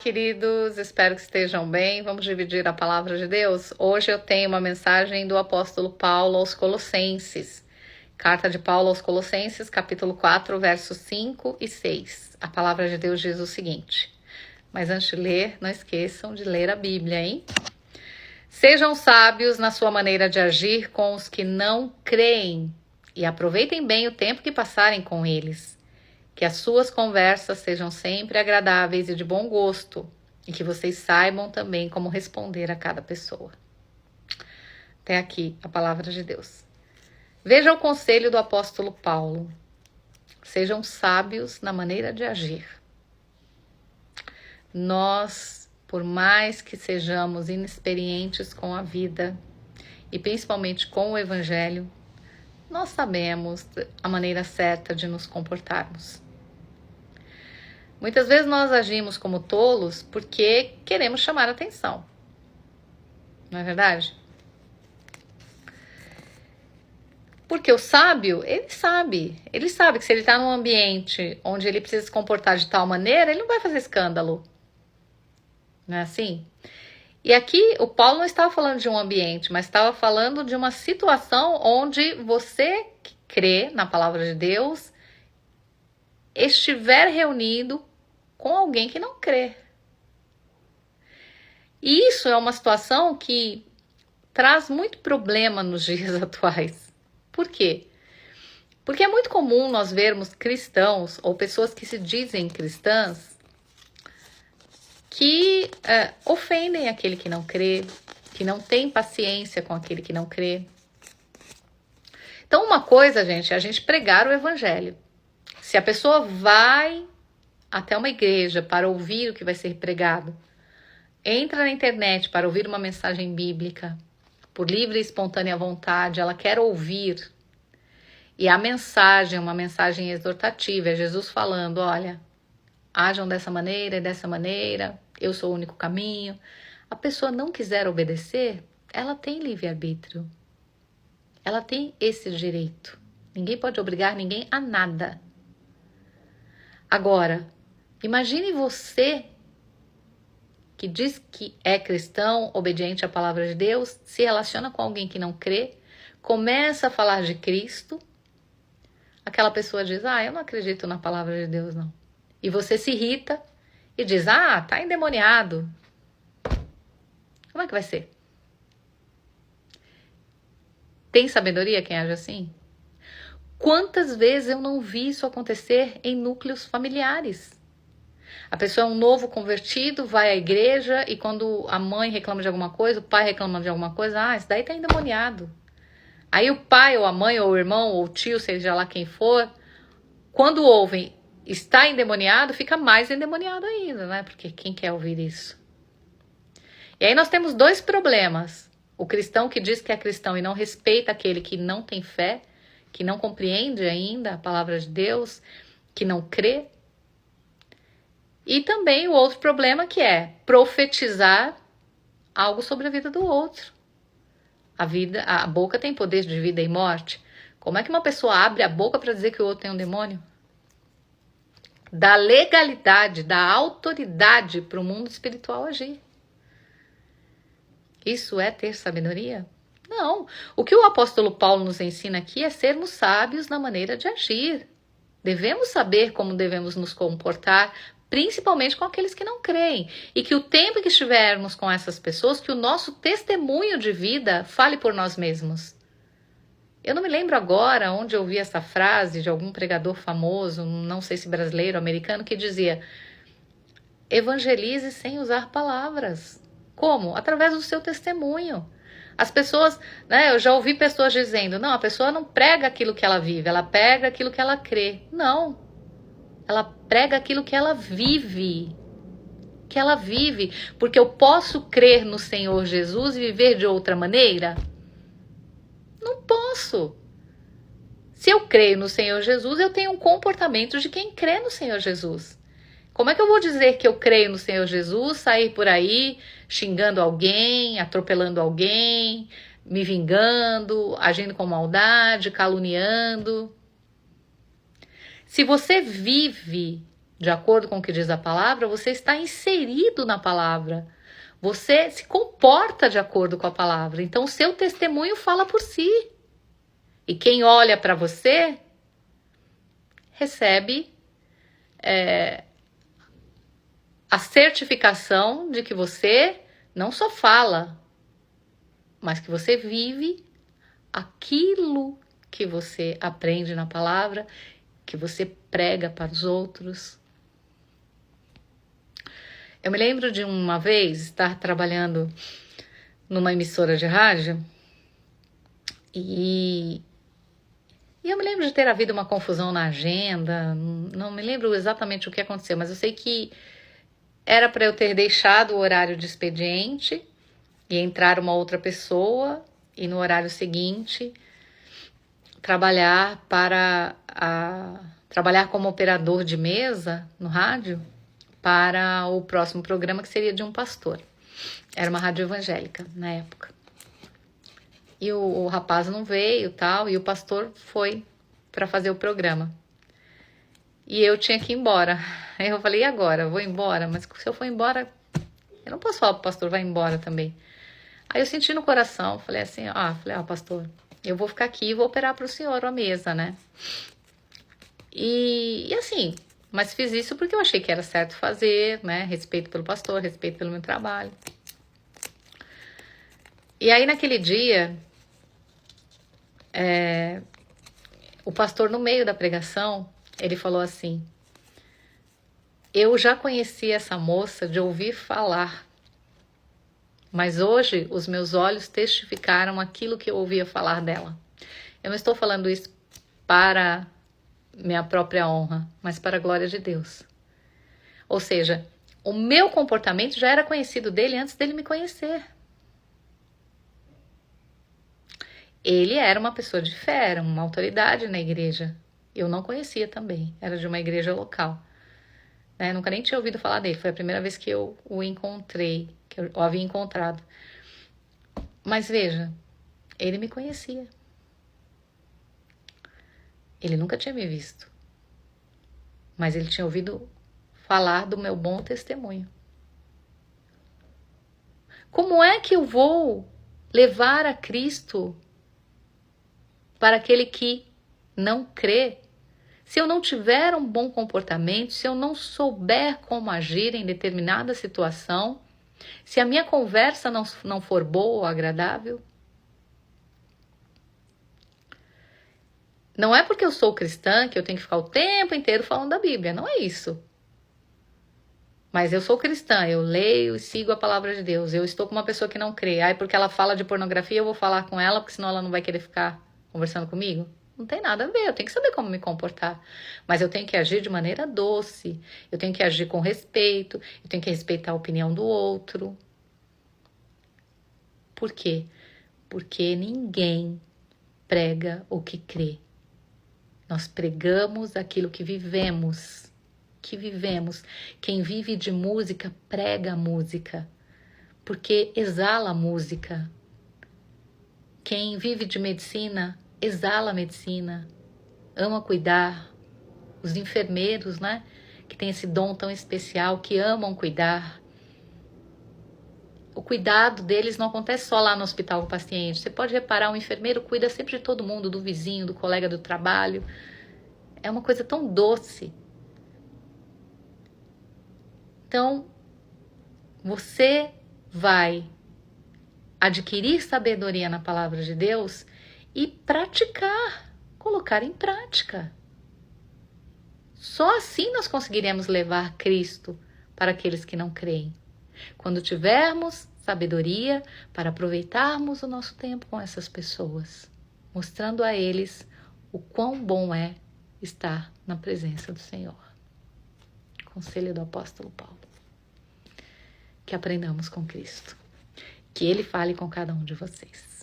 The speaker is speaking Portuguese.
queridos, espero que estejam bem. Vamos dividir a palavra de Deus? Hoje eu tenho uma mensagem do apóstolo Paulo aos Colossenses. Carta de Paulo aos Colossenses, capítulo 4, versos 5 e 6. A palavra de Deus diz o seguinte: mas antes de ler, não esqueçam de ler a Bíblia, hein? Sejam sábios na sua maneira de agir com os que não creem e aproveitem bem o tempo que passarem com eles. Que as suas conversas sejam sempre agradáveis e de bom gosto, e que vocês saibam também como responder a cada pessoa. Até aqui a palavra de Deus. Veja o conselho do apóstolo Paulo. Sejam sábios na maneira de agir. Nós, por mais que sejamos inexperientes com a vida, e principalmente com o Evangelho, nós sabemos a maneira certa de nos comportarmos. Muitas vezes nós agimos como tolos porque queremos chamar atenção. Não é verdade? Porque o sábio, ele sabe que se ele está num ambiente onde ele precisa se comportar de tal maneira, ele não vai fazer escândalo. Não é assim? E aqui o Paulo não estava falando de um ambiente, mas estava falando de uma situação onde você que crê na palavra de Deus estiver reunido com alguém que não crê. E isso é uma situação que traz muito problema nos dias atuais. Por quê? Porque é muito comum nós vermos cristãos ou pessoas que se dizem cristãs que ofendem aquele que não crê, que não tem paciência com aquele que não crê. Então uma coisa, gente, é a gente pregar o evangelho. Se a pessoa vai até uma igreja para ouvir o que vai ser pregado, entra na internet para ouvir uma mensagem bíblica, por livre e espontânea vontade, ela quer ouvir, e a mensagem é uma mensagem exortativa, é Jesus falando, olha, ajam dessa maneira e dessa maneira, eu sou o único caminho. A pessoa não quiser obedecer, ela tem livre-arbítrio. Ela tem esse direito. Ninguém pode obrigar ninguém a nada. Agora, imagine você que diz que é cristão, obediente à palavra de Deus, se relaciona com alguém que não crê, começa a falar de Cristo, aquela pessoa diz, eu não acredito na palavra de Deus, não. E você se irrita e diz, tá endemoniado. Como é que vai ser? Tem sabedoria quem age assim? Quantas vezes eu não vi isso acontecer em núcleos familiares? A pessoa é um novo convertido, vai à igreja e quando a mãe reclama de alguma coisa, o pai reclama de alguma coisa, esse daí tá endemoniado. Aí o pai ou a mãe ou o irmão ou o tio, seja lá quem for, quando ouvem está endemoniado, fica mais endemoniado ainda, né? Porque quem quer ouvir isso? E aí nós temos dois problemas. O cristão que diz que é cristão e não respeita aquele que não tem fé, que não compreende ainda a palavra de Deus, que não crê. E também o outro problema que é profetizar algo sobre a vida do outro. A boca tem poder de vida e morte. Como é que uma pessoa abre a boca para dizer que o outro tem um demônio? Da legalidade, da autoridade para o mundo espiritual agir. Isso é ter sabedoria? Não. O que o apóstolo Paulo nos ensina aqui é sermos sábios na maneira de agir. Devemos saber como devemos nos comportar, principalmente com aqueles que não creem. E que o tempo que estivermos com essas pessoas, que o nosso testemunho de vida fale por nós mesmos. Eu não me lembro agora onde eu ouvi essa frase de algum pregador famoso, não sei se brasileiro, americano, que dizia: evangelize sem usar palavras. Como? Através do seu testemunho. As pessoas, eu já ouvi pessoas dizendo, não, a pessoa não prega aquilo que ela vive, ela prega aquilo que ela crê. Não, ela prega aquilo que ela vive. Que ela vive, porque eu posso crer no Senhor Jesus e viver de outra maneira? Não posso. Se eu creio no Senhor Jesus, eu tenho um comportamento de quem crê no Senhor Jesus. Como é que eu vou dizer que eu creio no Senhor Jesus, sair por aí xingando alguém, atropelando alguém, me vingando, agindo com maldade, caluniando? Se você vive de acordo com o que diz a palavra, você está inserido na palavra. Você se comporta de acordo com a palavra. Então, o seu testemunho fala por si. E quem olha para você recebe a certificação de que você não só fala, mas que você vive aquilo que você aprende na palavra, que você prega para os outros. Eu me lembro de uma vez estar trabalhando numa emissora de rádio e eu me lembro de ter havido uma confusão na agenda, não me lembro exatamente o que aconteceu, mas eu sei que era para eu ter deixado o horário de expediente e entrar uma outra pessoa e no horário seguinte trabalhar como operador de mesa no rádio para o próximo programa, que seria de um pastor. Era uma rádio evangélica na época. E o rapaz não veio, tal, e o pastor foi para fazer o programa. E eu tinha que ir embora. Aí eu falei, e agora? Eu vou embora? Mas se eu for embora, eu não posso falar pro pastor, vai embora também. Aí eu senti no coração, falei assim, pastor, eu vou ficar aqui e vou operar para o senhor a mesa, né? E assim, mas fiz isso porque eu achei que era certo fazer, né? Respeito pelo pastor, respeito pelo meu trabalho. E aí naquele dia, o pastor no meio da pregação, ele falou assim, eu já conheci essa moça de ouvir falar, mas hoje os meus olhos testificaram aquilo que eu ouvia falar dela. Eu não estou falando isso para minha própria honra, mas para a glória de Deus. Ou seja, o meu comportamento já era conhecido dele antes dele me conhecer. Ele era uma pessoa de fé, era uma autoridade na igreja. Eu não conhecia também, era de uma igreja local. Nunca nem tinha ouvido falar dele, foi a primeira vez que eu o encontrei, que eu o havia encontrado. Mas veja, ele me conhecia. Ele nunca tinha me visto, mas ele tinha ouvido falar do meu bom testemunho. Como é que eu vou levar a Cristo para aquele que não crê? Se eu não tiver um bom comportamento, se eu não souber como agir em determinada situação, se a minha conversa não for boa ou agradável, não é porque eu sou cristã que eu tenho que ficar o tempo inteiro falando da Bíblia, não é isso. Mas eu sou cristã, eu leio e sigo a palavra de Deus. Eu estou com uma pessoa que não crê. Aí porque ela fala de pornografia, eu vou falar com ela, porque senão ela não vai querer ficar conversando comigo. Não tem nada a ver, eu tenho que saber como me comportar. Mas eu tenho que agir de maneira doce, eu tenho que agir com respeito, eu tenho que respeitar a opinião do outro. Por quê? Porque ninguém prega o que crê. Nós pregamos aquilo que vivemos. Quem vive de música, prega a música, porque exala a música. Quem vive de medicina, exala a medicina, ama cuidar. Os enfermeiros, né, que tem esse dom tão especial, que amam cuidar. O cuidado deles não acontece só lá no hospital com o paciente. Você pode reparar, um enfermeiro cuida sempre de todo mundo, do vizinho, do colega do trabalho. É uma coisa tão doce. Então, você vai adquirir sabedoria na palavra de Deus e praticar, colocar em prática. Só assim nós conseguiremos levar Cristo para aqueles que não creem. Quando tivermos sabedoria para aproveitarmos o nosso tempo com essas pessoas, mostrando a eles o quão bom é estar na presença do Senhor. Conselho do apóstolo Paulo. Que aprendamos com Cristo. Que Ele fale com cada um de vocês.